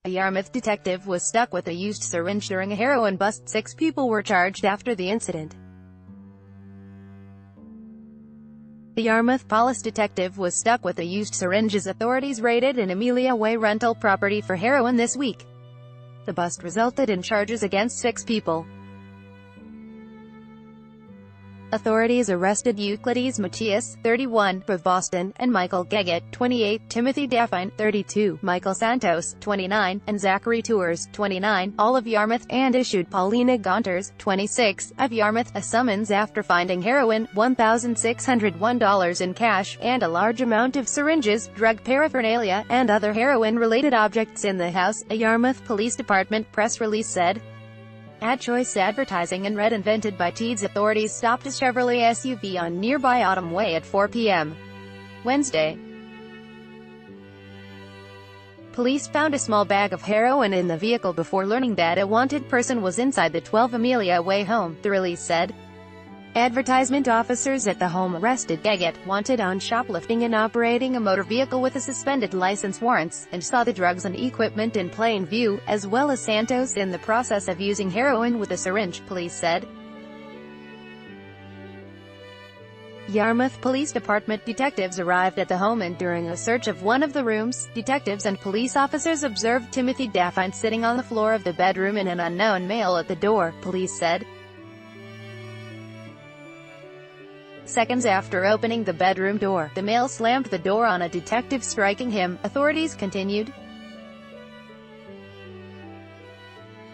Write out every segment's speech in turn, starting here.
A Yarmouth detective was stuck with a used syringe during a heroin bust. 6 people were charged after the incident. The Yarmouth police detective was stuck with a used syringe as authorities raided an Amelia Way rental property for heroin this week. The bust resulted in charges against 6 people. Authorities arrested Euclides Matthias, 31, of Boston, and Michael Geggett, 28, Timothy Daffine, 32, Michael Santos, 29, and Zachary Tours, 29, all of Yarmouth, and issued Paulina Gonters, 26, of Yarmouth, a summons after finding heroin, $1,601 in cash, and a large amount of syringes, drug paraphernalia, and other heroin-related objects in the house, a Yarmouth Police Department press release said. Ad choice advertising and red invented by Teeds. Authorities stopped a Chevrolet SUV on nearby Autumn Way at 4 p.m. Wednesday. Police found a small bag of heroin in the vehicle before learning that a wanted person was inside the 12 Amelia Way home, the release said. Advertisement officers at the home arrested Geggett, wanted on shoplifting and operating a motor vehicle with a suspended license warrants, and saw the drugs and equipment in plain view, as well as Santos in the process of using heroin with a syringe, police said. Yarmouth Police Department detectives arrived at the home and during a search of one of the rooms, detectives and police officers observed Timothy Daffine sitting on the floor of the bedroom and an unknown male at the door, police said. Seconds after opening the bedroom door, the male slammed the door on a detective, striking him, authorities continued.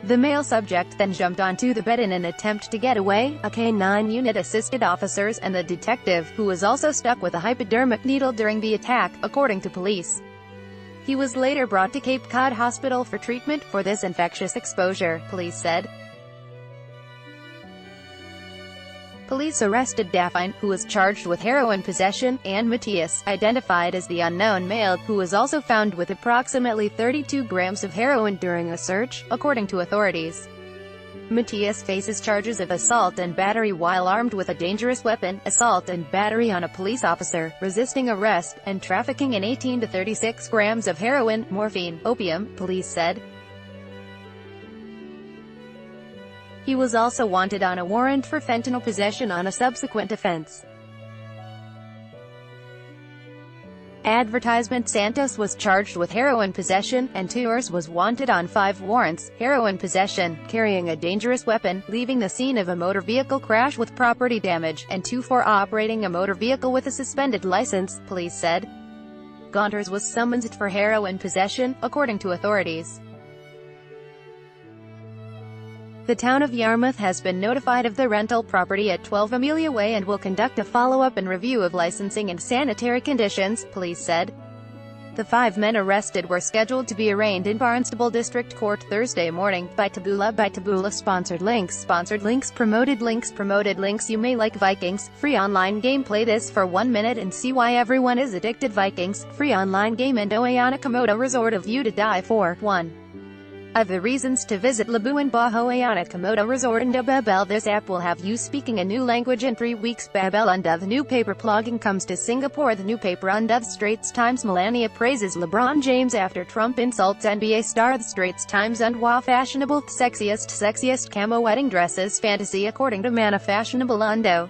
The male subject then jumped onto the bed in an attempt to get away. A K-9 unit assisted officers and the detective, who was also stuck with a hypodermic needle during the attack, according to police. He was later brought to Cape Cod Hospital for treatment for this infectious exposure, police said. Police arrested Daffine, who was charged with heroin possession, and Matthias, identified as the unknown male, who was also found with approximately 32 grams of heroin during a search, according to authorities. Matthias faces charges of assault and battery while armed with a dangerous weapon, assault and battery on a police officer, resisting arrest, and trafficking in 18 to 36 grams of heroin, morphine, opium, police said. He was also wanted on a warrant for fentanyl possession on a subsequent offense. Advertisement. Santos was charged with heroin possession, and Tours was wanted on 5 warrants: heroin possession, carrying a dangerous weapon, leaving the scene of a motor vehicle crash with property damage, and 2 for operating a motor vehicle with a suspended license, police said. Gonters was summoned for heroin possession, according to authorities. The town of Yarmouth has been notified of the rental property at 12 Amelia Way and will conduct a follow-up and review of licensing and sanitary conditions, police said. The 5 men arrested were scheduled to be arraigned in Barnstable District Court Thursday morning. By Taboola. Sponsored links. Promoted links. You may like Vikings. Free online game. Play this for 1 minute and see why everyone is addicted. Vikings. Free online game and Oayaana Komodo Resort of you to die for. 1 of the reasons to visit Labuan Bajo Oayaana Komodo Resort in Babel. This app will have you speaking a new language in 3 weeks. Babel Unda. The new paper blogging comes to Singapore. The new paper Unda. The Straits Times. Melania praises LeBron James after Trump insults NBA star. The Straits Times. Undwa fashionable, sexiest camo wedding dresses fantasy according to Mana Fashionable Undo.